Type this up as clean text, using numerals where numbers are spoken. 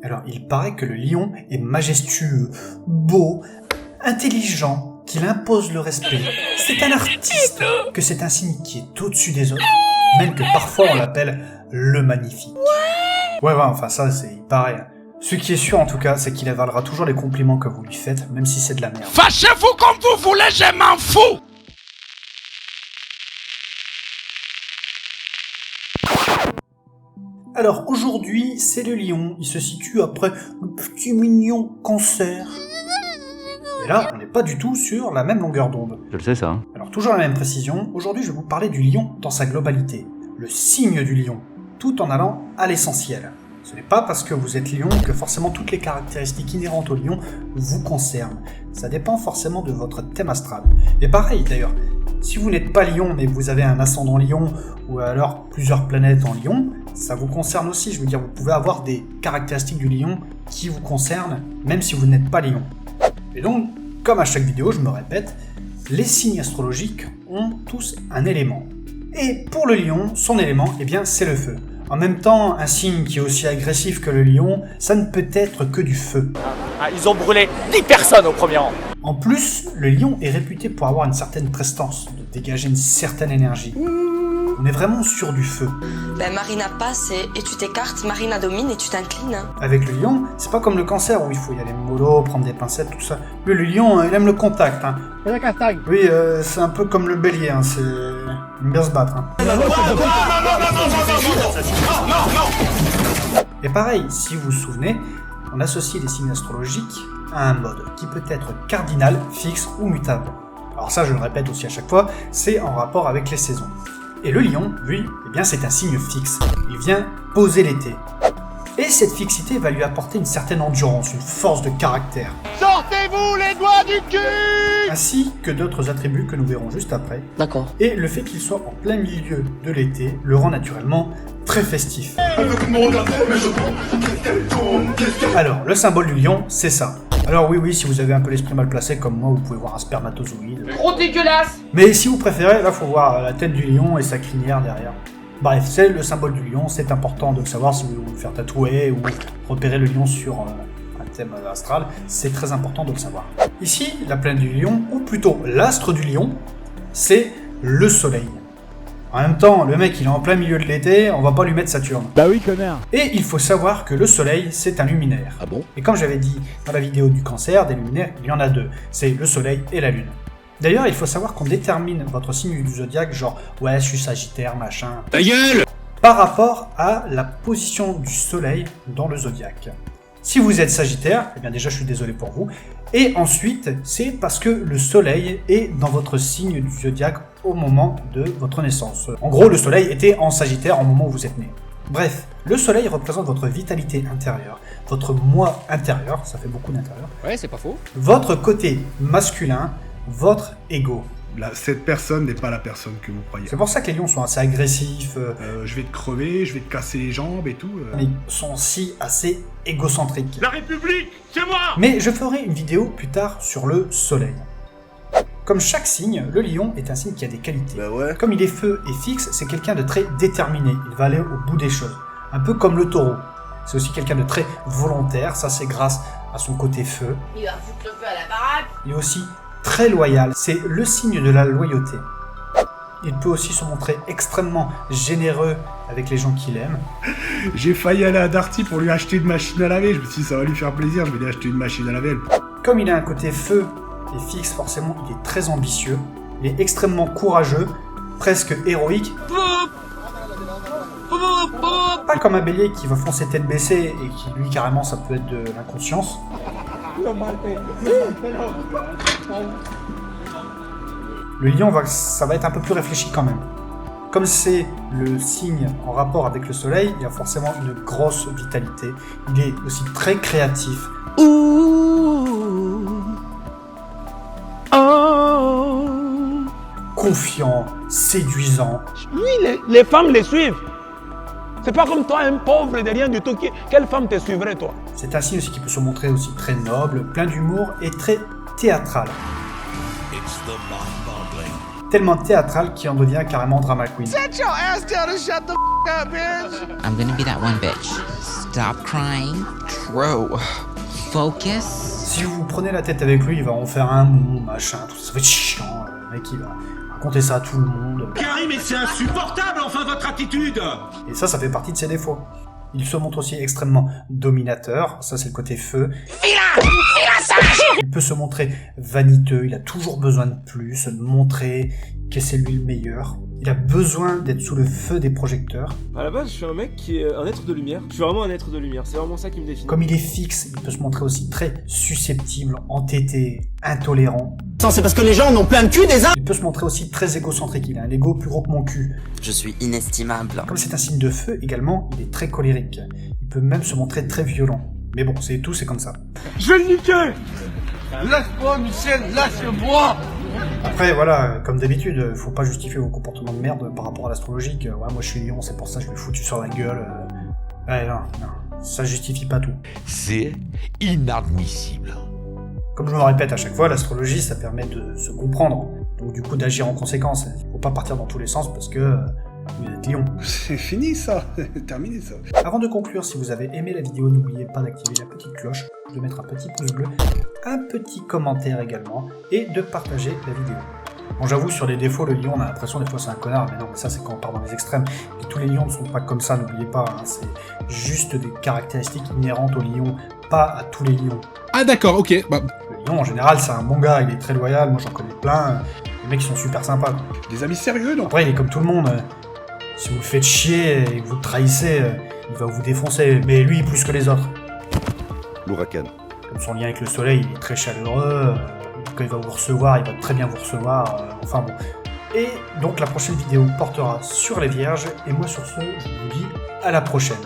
Alors, il paraît que le lion est majestueux, beau, intelligent, qu'il impose le respect. C'est un artiste, que c'est un signe qui est au-dessus des autres, même que parfois on l'appelle le magnifique. Ouais, enfin ça, il paraît. Ce qui est sûr en tout cas, c'est qu'il avalera toujours les compliments que vous lui faites, même si c'est de la merde. Fâchez-vous comme vous voulez, je m'en fous! Alors aujourd'hui, c'est le lion, il se situe après le petit mignon Cancer. Et là, on n'est pas du tout sur la même longueur d'onde. Je le sais ça. Alors toujours la même précision, aujourd'hui je vais vous parler du lion dans sa globalité, le signe du lion, tout en allant à l'essentiel. Ce n'est pas parce que vous êtes lion que forcément toutes les caractéristiques inhérentes au lion vous concernent. Ça dépend forcément de votre thème astral. Et pareil d'ailleurs, si vous n'êtes pas lion mais vous avez un ascendant lion ou alors plusieurs planètes en lion, ça vous concerne aussi. Je veux dire, vous pouvez avoir des caractéristiques du lion qui vous concernent même si vous n'êtes pas lion. Et donc, comme à chaque vidéo, je me répète, les signes astrologiques ont tous un élément. Et pour le lion, son élément, eh bien, c'est le feu. En même temps, un signe qui est aussi agressif que le lion, ça ne peut être que du feu. Ah, ils ont brûlé 10 personnes au premier rang. En plus, le lion est réputé pour avoir une certaine prestance, de dégager une certaine énergie. On est vraiment sur du feu. Ben Marina passe et tu t'écartes, Marina domine et tu t'inclines. Avec le lion, c'est pas comme le cancer où il faut y aller mollo, prendre des pincettes, tout ça. Lui, le lion, il aime le contact. Hein. Oui, c'est un peu comme le bélier, hein. Il aime bien se battre. Hein. Et pareil, si vous vous souvenez, on associe les signes astrologiques à un mode qui peut être cardinal, fixe ou mutable. Alors ça, je le répète aussi à chaque fois, c'est en rapport avec les saisons. Et le lion, lui, eh bien c'est un signe fixe. Il vient poser l'été. Et cette fixité va lui apporter une certaine endurance, une force de caractère. Sortez-vous les doigts du cul! Ainsi que d'autres attributs que nous verrons juste après. D'accord. Et le fait qu'il soit en plein milieu de l'été le rend naturellement très festif. Alors, le symbole du lion, c'est ça. Alors oui, si vous avez un peu l'esprit mal placé comme moi, vous pouvez voir un spermatozoïde. Trop dégueulasse! Mais si vous préférez, là, faut voir la tête du lion et sa crinière derrière. Bref, c'est le symbole du lion, c'est important de le savoir si vous voulez vous faire tatouer ou repérer le lion sur un thème astral, c'est très important de le savoir. Ici, la planète du lion, ou plutôt l'astre du lion, c'est le soleil. En même temps, le mec il est en plein milieu de l'été, on va pas lui mettre Saturne. Bah oui, connard. Et il faut savoir que le soleil, c'est un luminaire. Ah bon? Et comme j'avais dit dans la vidéo du cancer, des luminaires, il y en a deux. C'est le soleil et la lune. D'ailleurs, il faut savoir qu'on détermine votre signe du zodiaque, genre « ouais, je suis sagittaire, machin », Ta gueule! par rapport à la position du soleil dans le zodiaque. Si vous êtes sagittaire, eh bien déjà je suis désolé pour vous, et ensuite, c'est parce que le soleil est dans votre signe du zodiaque au moment de votre naissance. En gros, le soleil était en sagittaire au moment où vous êtes né. Bref, le soleil représente votre vitalité intérieure, votre moi intérieur, ça fait beaucoup d'intérieur, Ouais, c'est pas faux. votre côté masculin, votre ego. Cette personne n'est pas la personne que vous croyez. C'est pour ça que les lions sont assez agressifs, Je vais te crever, je vais te casser les jambes et tout. mais ils sont aussi assez égocentriques. La République, c'est moi! Mais je ferai une vidéo plus tard sur le soleil. Comme chaque signe, le lion est un signe qui a des qualités. Bah ouais. Comme il est feu et fixe, c'est quelqu'un de très déterminé, il va aller au bout des choses. Un peu comme le taureau. C'est aussi quelqu'un de très volontaire, ça c'est grâce à son côté feu. Il va foutre le feu à la baraque. Il est aussi très loyal, c'est le signe de la loyauté. Il peut aussi se montrer extrêmement généreux avec les gens qu'il aime. J'ai failli aller à Darty pour lui acheter une machine à laver. Je me suis dit, ça va lui faire plaisir, je vais lui acheter une machine à laver. Comme il a un côté feu et fixe, forcément, il est très ambitieux. Il est extrêmement courageux, presque héroïque. Pas comme un bélier qui va foncer tête baissée et qui, lui, carrément, ça peut être de l'inconscience. Le lion, ça va être un peu plus réfléchi quand même. Comme c'est le signe en rapport avec le soleil, il a forcément une grosse vitalité. Il est aussi très créatif. Confiant, séduisant. Lui, les femmes les suivent. C'est pas comme toi, un pauvre de rien du tout. Quelle femme te suivrait, toi? C'est un signe aussi qui peut se montrer aussi très noble, plein d'humour et très théâtral. Tellement théâtral qu'il en devient carrément drama queen. Set your ass down and shut the f*** up, bitch! I'm gonna be that one bitch. Stop crying. True. Focus. Si vous prenez la tête avec lui, il va en faire un mot, machin, tout ça va être chiant. Le mec, il va raconter ça à tout le monde. Gary, mais c'est insupportable, enfin, votre attitude! Et ça fait partie de ses défauts. Il se montre aussi extrêmement dominateur, ça c'est le côté feu. Il peut se montrer vaniteux, il a toujours besoin de plus, de montrer que c'est lui le meilleur. Il a besoin d'être sous le feu des projecteurs. À la base, je suis un mec qui est un être de lumière. Je suis vraiment un être de lumière, c'est vraiment ça qui me définit. Comme il est fixe, il peut se montrer aussi très susceptible, entêté, intolérant. C'est parce que les gens en ont plein de cul des uns. Il peut se montrer aussi très égocentrique, il a un ego plus gros que mon cul. Je suis inestimable. Comme c'est un signe de feu également, il est très colérique. Il peut même se montrer très violent. Mais bon, c'est tout, c'est comme ça. Je vais le niquer! Lâche-moi, Michel, lâche-moi! Après, voilà, comme d'habitude, faut pas justifier vos comportements de merde par rapport à l'astrologie. Que, ouais, moi je suis lion, c'est pour ça que je vais foutu sur la gueule. Ouais, non, ça justifie pas tout. C'est inadmissible. Comme je me répète à chaque fois, l'astrologie, ça permet de se comprendre. Donc du coup, d'agir en conséquence. Faut pas partir dans tous les sens parce que vous êtes lion. C'est fini ça, terminé ça. Avant de conclure, si vous avez aimé la vidéo, n'oubliez pas d'activer la petite cloche, de mettre un petit pouce bleu, un petit commentaire également, et de partager la vidéo. Bon, j'avoue, sur les défauts, le lion, on a l'impression des fois c'est un connard, mais non, mais ça c'est quand on part dans les extrêmes. Et tous les lions ne sont pas comme ça, n'oubliez pas, hein, c'est juste des caractéristiques inhérentes aux lions, pas à tous les lions. Ah d'accord, ok. Bah... Le lion, en général, c'est un bon gars, il est très loyal, moi j'en connais plein, les mecs ils sont super sympas. Des amis sérieux, donc. Après, il est comme tout le monde, si vous le faites chier et que vous le trahissez, il va vous défoncer, mais lui plus que les autres. L'ouragan. Comme son lien avec le soleil, il est très chaleureux, quand il va vous recevoir, il va très bien vous recevoir, enfin bon. Et donc la prochaine vidéo portera sur les vierges, et moi sur ce, je vous dis à la prochaine.